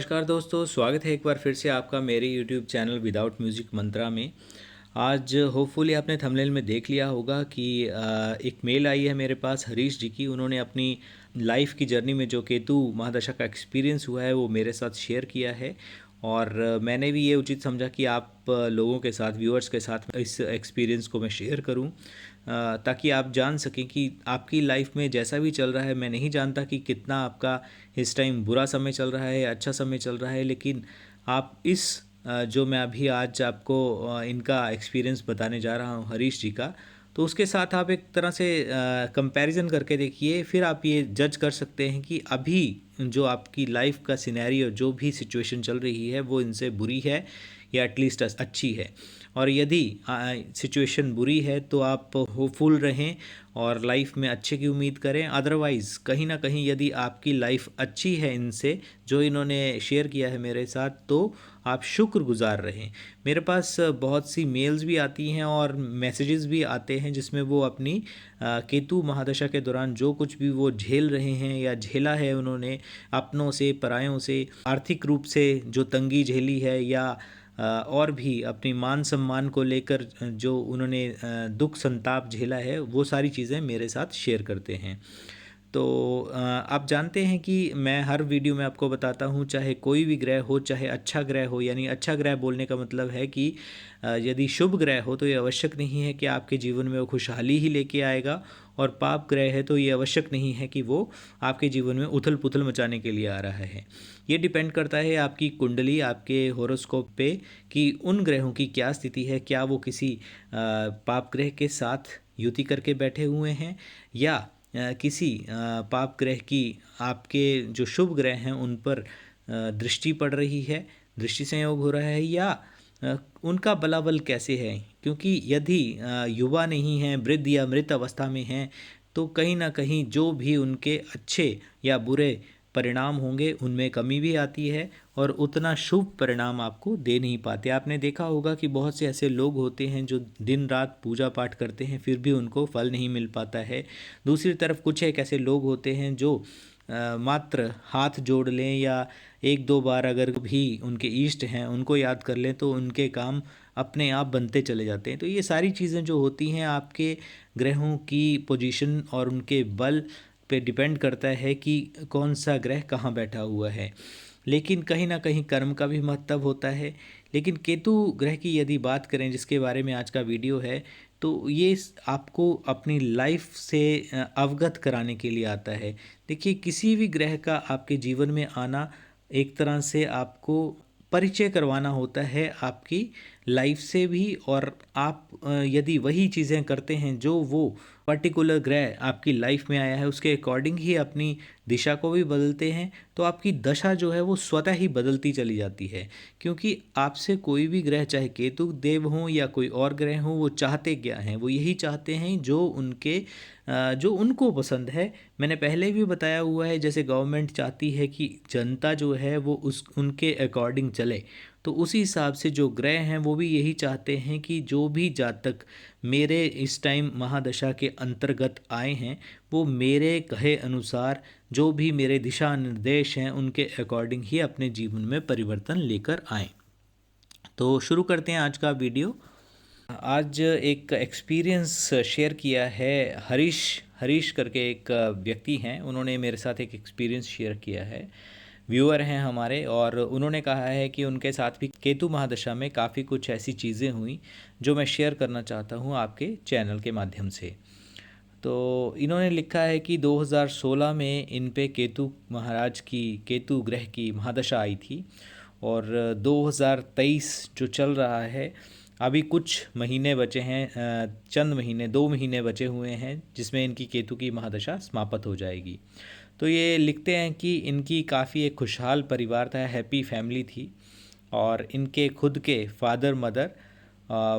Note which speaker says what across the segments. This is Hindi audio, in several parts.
Speaker 1: नमस्कार दोस्तों, स्वागत है एक बार फिर से आपका मेरे YouTube चैनल विदाउट म्यूज़िक मंत्रा में। आज होपफुली आपने थंबनेल में देख लिया होगा कि एक मेल आई है मेरे पास हरीश जी की। उन्होंने अपनी लाइफ की जर्नी में जो केतु महादशा का एक्सपीरियंस हुआ है वो मेरे साथ शेयर किया है। और मैंने भी ये उचित समझा कि आप लोगों के साथ, व्यूअर्स के साथ इस एक्सपीरियंस को मैं शेयर करूं, ताकि आप जान सकें कि आपकी लाइफ में जैसा भी चल रहा है। मैं नहीं जानता कि कितना आपका इस टाइम बुरा समय चल रहा है, अच्छा समय चल रहा है, लेकिन आप इस जो मैं अभी आज आपको इनका एक्सपीरियंस बताने जा रहा हूँ हरीश जी का, तो उसके साथ आप एक तरह से कंपैरिजन करके देखिए। फिर आप ये जज कर सकते हैं कि अभी जो आपकी लाइफ का सिनेरियो, जो भी सिचुएशन चल रही है, वो इनसे बुरी है या एटलीस्ट अच्छी है। और यदि सिचुएशन बुरी है तो आप होपफुल रहें और लाइफ में अच्छे की उम्मीद करें। अदरवाइज़ कहीं ना कहीं यदि आपकी लाइफ अच्छी है इनसे, जो इन्होंने शेयर किया है मेरे साथ, तो आप शुक्रगुजार रहें। मेरे पास बहुत सी मेल्स भी आती हैं और मैसेजेस भी आते हैं जिसमें वो अपनी केतु महादशा के दौरान जो कुछ भी वो झेल रहे हैं या झेला है उन्होंने, अपनों से, परायों से, आर्थिक रूप से जो तंगी झेली है, या और भी अपनी मान सम्मान को लेकर जो उन्होंने दुख संताप झेला है, वो सारी चीज़ें मेरे साथ शेयर करते हैं। तो आप जानते हैं कि मैं हर वीडियो में आपको बताता हूँ, चाहे कोई भी ग्रह हो, चाहे अच्छा ग्रह हो, यानी अच्छा ग्रह बोलने का मतलब है कि यदि शुभ ग्रह हो तो ये आवश्यक नहीं है कि आपके जीवन में वो खुशहाली ही लेके आएगा, और पाप ग्रह है तो ये आवश्यक नहीं है कि वो आपके जीवन में उथल पुथल मचाने के लिए आ रहा है। ये डिपेंड करता है आपकी कुंडली, आपके हॉरोस्कोप पे, कि उन ग्रहों की क्या स्थिति है। क्या वो किसी पाप ग्रह के साथ युति करके बैठे हुए हैं, या किसी पाप ग्रह की आपके जो शुभ ग्रह हैं उन पर दृष्टि पड़ रही है, दृष्टि संयोग हो रहा है, या उनका बलाबल कैसे है। क्योंकि यदि युवा नहीं हैं, वृद्ध या मृत अवस्था में हैं, तो कहीं ना कहीं जो भी उनके अच्छे या बुरे परिणाम होंगे उनमें कमी भी आती है, और उतना शुभ परिणाम आपको दे नहीं पाते। आपने देखा होगा कि बहुत से ऐसे लोग होते हैं जो दिन रात पूजा पाठ करते हैं, फिर भी उनको फल नहीं मिल पाता है। दूसरी तरफ कुछ एक ऐसे लोग होते हैं जो मात्र हाथ जोड़ लें या एक दो बार अगर भी उनके इष्ट हैं उनको याद कर लें तो उनके काम अपने आप बनते चले जाते हैं। तो ये सारी चीज़ें जो होती हैं, आपके ग्रहों की पोजीशन और उनके बल पे डिपेंड करता है कि कौन सा ग्रह कहाँ बैठा हुआ है। लेकिन कहीं ना कहीं कर्म का भी महत्व होता है। लेकिन केतु ग्रह की यदि बात करें, जिसके बारे में आज का वीडियो है, तो ये आपको अपनी लाइफ से अवगत कराने के लिए आता है। देखिए, किसी भी ग्रह का आपके जीवन में आना एक तरह से आपको परिचय करवाना होता है आपकी लाइफ से भी। और आप यदि वही चीज़ें करते हैं जो वो पर्टिकुलर ग्रह आपकी लाइफ में आया है, उसके अकॉर्डिंग ही अपनी दिशा को भी बदलते हैं, तो आपकी दशा जो है वो स्वतः ही बदलती चली जाती है। क्योंकि आपसे कोई भी ग्रह, चाहे केतु देव हों या कोई और ग्रह हों, वो चाहते क्या हैं? वो यही चाहते हैं जो उनको पसंद है। मैंने पहले भी बताया हुआ है, जैसे गवर्नमेंट चाहती है कि जनता जो है वो उनके अकॉर्डिंग चले, तो उसी हिसाब से जो ग्रह हैं वो भी यही चाहते हैं कि जो भी जातक मेरे इस टाइम महादशा के अंतर्गत आए हैं, वो मेरे कहे अनुसार, जो भी मेरे दिशा निर्देश हैं उनके अकॉर्डिंग ही अपने जीवन में परिवर्तन लेकर आएँ। तो शुरू करते हैं आज का वीडियो। आज एक एक्सपीरियंस शेयर किया है हरीश हरीश करके एक व्यक्ति हैं। उन्होंने मेरे साथ एक एक्सपीरियंस शेयर किया है, व्यूअर हैं हमारे, और उन्होंने कहा है कि उनके साथ भी केतु महादशा में काफ़ी कुछ ऐसी चीज़ें हुई जो मैं शेयर करना चाहता हूँ आपके चैनल के माध्यम से। तो इन्होंने लिखा है कि 2016 में इन पे केतु ग्रह की महादशा आई थी, और 2023 जो चल रहा है, अभी कुछ महीने बचे हैं, चंद महीने, 2 महीने बचे हुए हैं जिसमें इनकी केतु की महादशा समाप्त हो जाएगी। तो ये लिखते हैं कि इनकी काफ़ी एक खुशहाल परिवार था, हैप्पी फैमिली थी, और इनके खुद के फादर, मदर,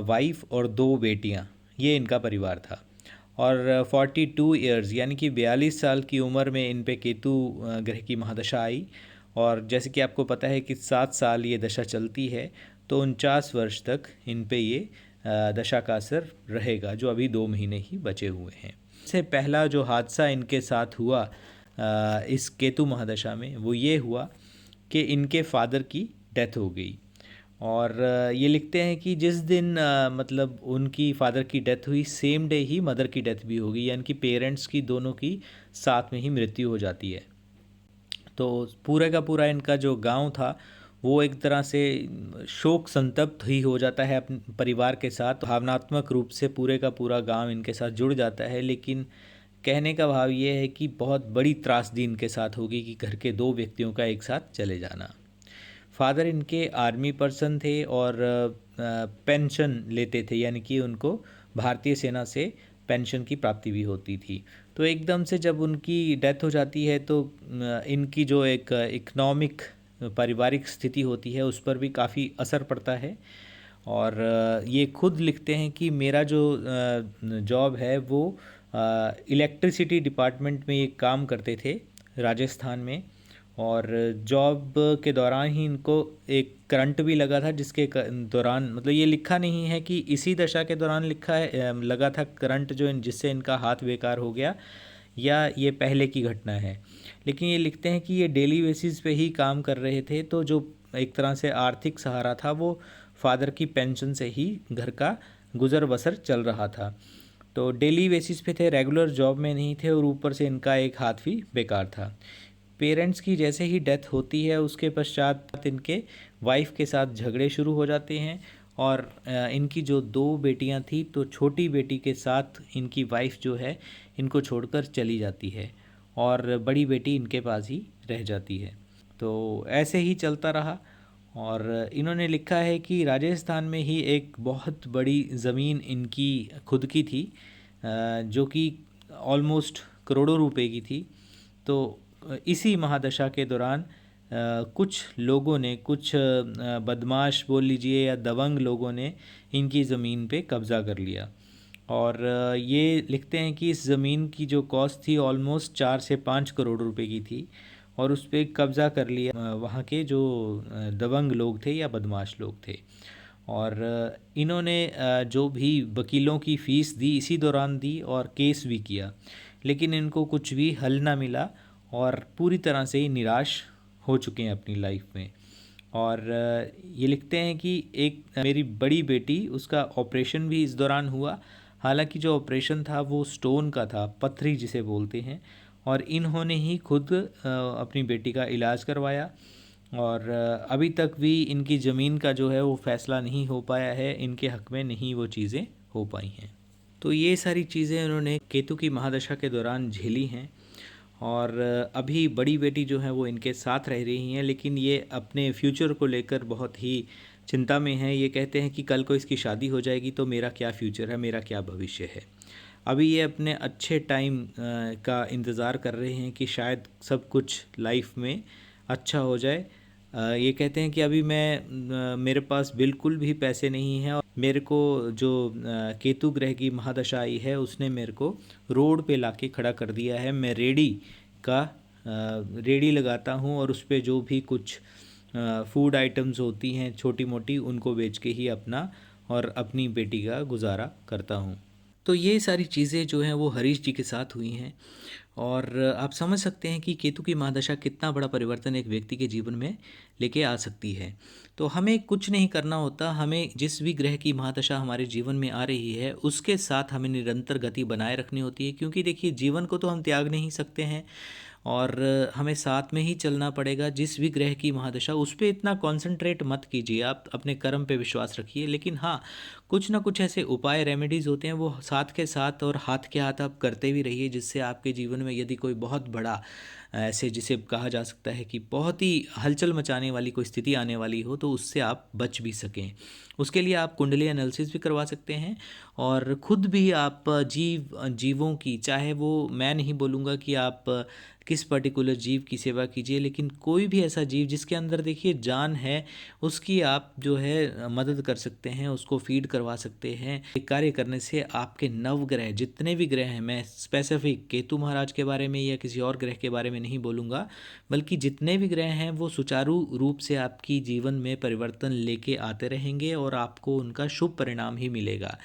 Speaker 1: वाइफ और 2 बेटियां, ये इनका परिवार था। और 42 ईयर्स यानी कि 42 साल की उम्र में इन पे केतु ग्रह की महादशा आई। और जैसे कि आपको पता है कि 7 साल ये दशा चलती है, तो 49 वर्ष तक इन पे ये दशा का असर रहेगा, जो अभी 2 महीने ही बचे हुए हैं। इससे पहला जो हादसा इनके साथ हुआ इस केतु महादशा में, वो ये हुआ कि इनके फादर की डेथ हो गई। और ये लिखते हैं कि जिस दिन मतलब उनकी फादर की डेथ हुई, सेम डे ही मदर की डेथ भी हो गई, यानी कि पेरेंट्स की दोनों की साथ में ही मृत्यु हो जाती है। तो पूरे का पूरा इनका जो गांव था वो एक तरह से शोक संतप्त ही हो जाता है अपने परिवार के साथ। भावनात्मक रूप से पूरे का पूरा गांव इनके साथ जुड़ जाता है। लेकिन कहने का भाव ये है कि बहुत बड़ी त्रासदी इनके साथ होगी कि घर के दो व्यक्तियों का एक साथ चले जाना। फादर इनके आर्मी पर्सन थे और पेंशन लेते थे, यानी कि उनको भारतीय सेना से पेंशन की प्राप्ति भी होती थी। तो एकदम से जब उनकी डेथ हो जाती है तो इनकी जो एक इकोनॉमिक पारिवारिक स्थिति होती है उस पर भी काफ़ी असर पड़ता है। और ये खुद लिखते हैं कि मेरा जो जॉब है वो इलेक्ट्रिसिटी डिपार्टमेंट में ये काम करते थे राजस्थान में। और जॉब के दौरान ही इनको एक करंट भी लगा था, जिसके दौरान मतलब ये लिखा नहीं है कि इसी दशा के दौरान लिखा है लगा था करंट जो जिससे इनका हाथ बेकार हो गया या ये पहले की घटना है। लेकिन ये लिखते हैं कि ये डेली बेसिस पे ही काम कर रहे थे, तो जो एक तरह से आर्थिक सहारा था वो फादर की पेंशन से ही घर का गुज़र बसर चल रहा था। तो डेली बेसिस पे थे, रेगुलर जॉब में नहीं थे, और ऊपर से इनका एक हाथ भी बेकार था। पेरेंट्स की जैसे ही डेथ होती है उसके पश्चात इनके वाइफ के साथ झगड़े शुरू हो जाते हैं। और इनकी जो दो बेटियां थी, तो छोटी बेटी के साथ इनकी वाइफ जो है इनको छोड़कर चली जाती है और बड़ी बेटी इनके पास ही रह जाती है। तो ऐसे ही चलता रहा। और इन्होंने लिखा है कि राजस्थान में ही एक बहुत बड़ी ज़मीन इनकी खुद की थी, जो कि ऑलमोस्ट करोड़ों रुपए की थी। तो इसी महादशा के दौरान कुछ लोगों ने, कुछ बदमाश बोल लीजिए या दबंग लोगों ने इनकी ज़मीन पे कब्ज़ा कर लिया। और ये लिखते हैं कि इस ज़मीन की जो कॉस्ट थी ऑलमोस्ट 4 से 5 करोड़ रुपए की थी, और उस पर कब्ज़ा कर लिया वहाँ के जो दबंग लोग थे या बदमाश लोग थे। और इन्होंने जो भी वकीलों की फ़ीस दी इसी दौरान दी और केस भी किया, लेकिन इनको कुछ भी हल ना मिला और पूरी तरह से ही निराश हो चुके हैं अपनी लाइफ में। और ये लिखते हैं कि एक मेरी बड़ी बेटी, उसका ऑपरेशन भी इस दौरान हुआ। हालांकि जो ऑपरेशन था वो स्टोन का था, पथरी जिसे बोलते हैं, और इन्होंने ही खुद अपनी बेटी का इलाज करवाया। और अभी तक भी इनकी ज़मीन का जो है वो फ़ैसला नहीं हो पाया है, इनके हक़ में नहीं वो चीज़ें हो पाई हैं। तो ये सारी चीज़ें उन्होंने केतु की महादशा के दौरान झेली हैं। और अभी बड़ी बेटी जो है वो इनके साथ रह रही हैं, लेकिन ये अपने फ्यूचर को लेकर बहुत ही चिंता में हैं। ये कहते हैं कि कल को इसकी शादी हो जाएगी तो मेरा क्या फ्यूचर है, मेरा क्या भविष्य है। अभी ये अपने अच्छे टाइम का इंतज़ार कर रहे हैं कि शायद सब कुछ लाइफ में अच्छा हो जाए। ये कहते हैं कि अभी मेरे पास बिल्कुल भी पैसे नहीं हैं, और मेरे को जो केतु ग्रह की महादशा आई है उसने मेरे को रोड पे लाके खड़ा कर दिया है। मैं रेडी लगाता हूँ और उस पे जो भी कुछ फूड आइटम्स होती हैं छोटी मोटी, उनको बेच के ही अपना और अपनी बेटी का गुजारा करता हूँ। तो ये सारी चीज़ें जो हैं वो हरीश जी के साथ हुई हैं। और आप समझ सकते हैं कि केतु की महादशा कितना बड़ा परिवर्तन एक व्यक्ति के जीवन में लेके आ सकती है। तो हमें कुछ नहीं करना होता, हमें जिस भी ग्रह की महादशा हमारे जीवन में आ रही है उसके साथ हमें निरंतर गति बनाए रखनी होती है। क्योंकि देखिए, जीवन को तो हम त्याग नहीं सकते हैं और हमें साथ में ही चलना पड़ेगा। जिस भी ग्रह की महादशा, उस पर इतना कंसंट्रेट मत कीजिए, आप अपने कर्म पे विश्वास रखिए। लेकिन हाँ, कुछ ना कुछ ऐसे उपाय, रेमेडीज़ होते हैं, वो साथ के साथ और हाथ के हाथ आप करते भी रहिए, जिससे आपके जीवन में यदि कोई बहुत बड़ा ऐसे जिसे कहा जा सकता है कि बहुत ही हलचल मचाने वाली कोई स्थिति आने वाली हो, तो उससे आप बच भी सकें। उसके लिए आप कुंडली एनालिसिस भी करवा सकते हैं, और ख़ुद भी आप जीवों की, चाहे वो, मैं नहीं बोलूँगा कि आप किस पर्टिकुलर जीव की सेवा कीजिए, लेकिन कोई भी ऐसा जीव जिसके अंदर देखिए जान है, उसकी आप जो है मदद कर सकते हैं, उसको फीड करवा सकते हैं। एक कार्य करने से आपके नवग्रह जितने भी ग्रह हैं, मैं स्पेसिफिक केतु महाराज के बारे में या किसी और ग्रह के बारे में नहीं बोलूँगा, बल्कि जितने भी ग्रह हैं वो सुचारू रूप से आपकी जीवन में परिवर्तन लेके आते रहेंगे और आपको उनका शुभ परिणाम ही मिलेगा।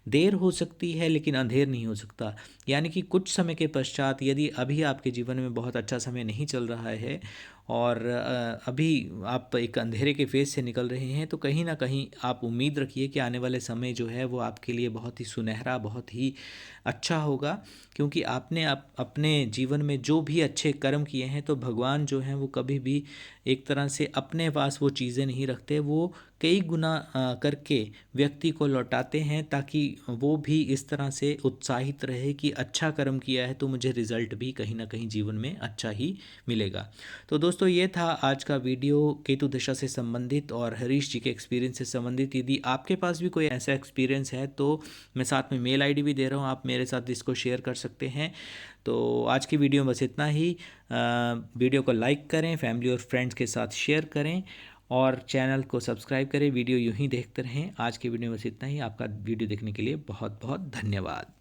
Speaker 1: देर हो सकती है लेकिन अंधेर नहीं हो सकता। यानी कि कुछ समय के पश्चात यदि अभी आपके जीवन में बहुत अच्छा समय नहीं चल रहा है और अभी आप एक अंधेरे के फेज़ से निकल रहे हैं, तो कहीं ना कहीं आप उम्मीद रखिए कि आने वाले समय जो है वो आपके लिए बहुत ही सुनहरा, बहुत ही अच्छा होगा। क्योंकि आपने अपने जीवन में जो भी अच्छे कर्म किए हैं, तो भगवान जो हैं वो कभी भी एक तरह से अपने पास वो चीज़ें नहीं रखते, वो कई गुना करके व्यक्ति को लौटाते हैं, ताकि वो भी इस तरह से उत्साहित रहे कि अच्छा कर्म किया है तो मुझे रिजल्ट भी कहीं ना कहीं जीवन में अच्छा ही मिलेगा। तो दोस्तों, ये था आज का वीडियो केतु दशा से संबंधित और हरीश जी के एक्सपीरियंस से संबंधित। यदि आपके पास भी कोई ऐसा एक्सपीरियंस है तो मैं साथ में मेल आईडी भी दे रहा हूँ, आप मेरे साथ इसको शेयर कर सकते हैं। तो आज की वीडियो में बस इतना ही। वीडियो को लाइक करें, फैमिली और फ्रेंड्स के साथ शेयर करें और चैनल को सब्सक्राइब करें। वीडियो यूं ही देखते रहें। आज की वीडियो में बस इतना ही। आपका वीडियो देखने के लिए बहुत बहुत धन्यवाद।